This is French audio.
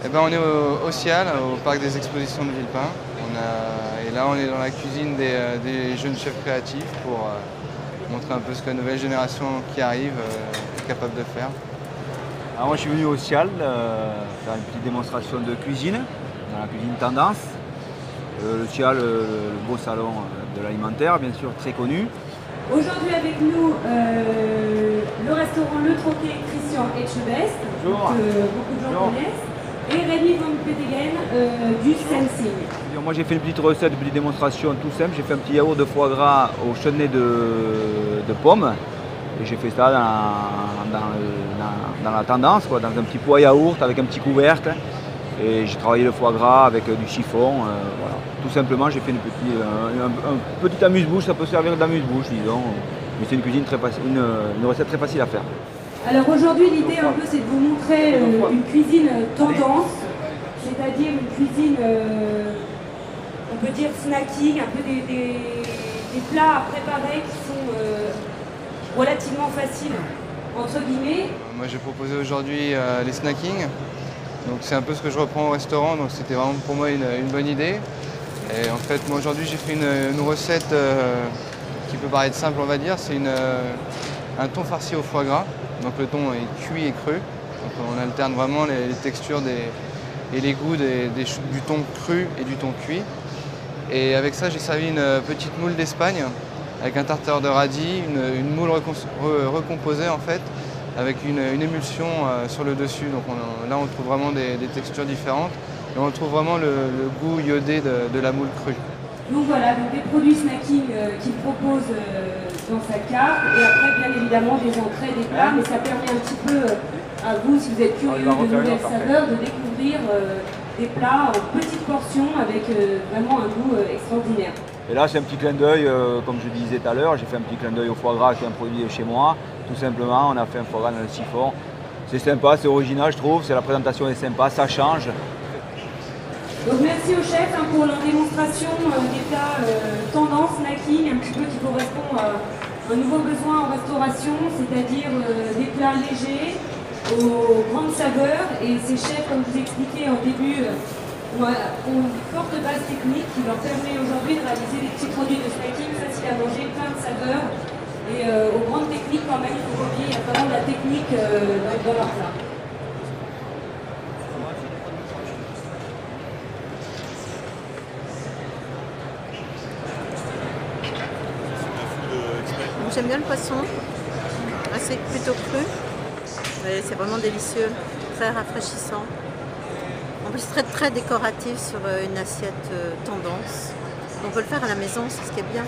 Eh ben, on est au Cial, au parc des expositions de Villepin. Et là, on est dans la cuisine des jeunes chefs créatifs pour montrer un peu ce que la nouvelle génération qui arrive est capable de faire. Alors moi je suis venu au Cial faire une petite démonstration de cuisine, dans la cuisine tendance. Le Cial, le beau salon de l'alimentaire, bien sûr très connu. Aujourd'hui avec nous, le restaurant Le Troquet Christian Etchebest, que beaucoup de gens connaissent, et Rémi Van Petegem du Sensing. Moi j'ai fait une petite recette, une petite démonstration tout simple. J'ai fait un petit yaourt de foie gras au chenet de pommes. Et j'ai fait ça dans la tendance, quoi, dans un petit pot à yaourt avec un petit couvercle. Et j'ai travaillé le foie gras avec du chiffon. Voilà. Tout simplement, j'ai fait un petit amuse-bouche, ça peut servir d'amuse-bouche, disons. Mais c'est une cuisine très facile, une recette très facile à faire. Alors aujourd'hui, l'idée un peu, c'est de vous montrer une cuisine tendance, c'est-à-dire une cuisine, on peut dire snacking, un peu des plats à préparer qui sont relativement faciles, entre guillemets. Moi, j'ai proposé aujourd'hui les snackings. Donc c'est un peu ce que je reprends au restaurant, donc c'était vraiment pour moi une bonne idée. Et en fait, moi aujourd'hui j'ai fait une recette qui peut paraître simple, on va dire. C'est un thon farci au foie gras. Donc le thon est cuit et cru. Donc on alterne vraiment les textures et les goûts du thon cru et du thon cuit. Et avec ça, j'ai servi une petite moule d'Espagne avec un tartare de radis, une moule recomposée en fait, avec une émulsion sur le dessus. Donc là, on trouve vraiment des textures différentes et on retrouve vraiment le goût iodé de la moule crue. Donc voilà, donc des produits snacking qu'il propose dans sa carte et après, bien évidemment, des entrées, des plats, mais ça permet un petit peu à vous, si vous êtes curieux de nouvelles saveurs, de découvrir des plats en petites portions avec vraiment un goût extraordinaire. Et là, c'est un petit clin d'œil, comme je disais tout à l'heure, j'ai fait un petit clin d'œil au foie gras qui est un produit chez moi. Tout simplement, on a fait un foie gras dans le siphon. C'est sympa, c'est original, je trouve, la présentation est sympa, ça change. Donc merci aux chefs pour leur démonstration des plats tendance, snacking, un petit peu qui correspond à un nouveau besoin en restauration, c'est-à-dire des plats légers, aux grandes saveurs. Et ces chefs, comme je vous expliquais en début, ont une forte base technique qui leur permet aujourd'hui de réaliser des petits produits de snacking faciles à manger, plein de saveurs. Et aux grandes techniques quand même, il faut oublier, il y a vraiment de la technique dans leur plat. J'aime bien le poisson, c'est plutôt cru, mais c'est vraiment délicieux, très rafraîchissant. En plus très très décoratif sur une assiette tendance. On peut le faire à la maison, c'est ce qui est bien.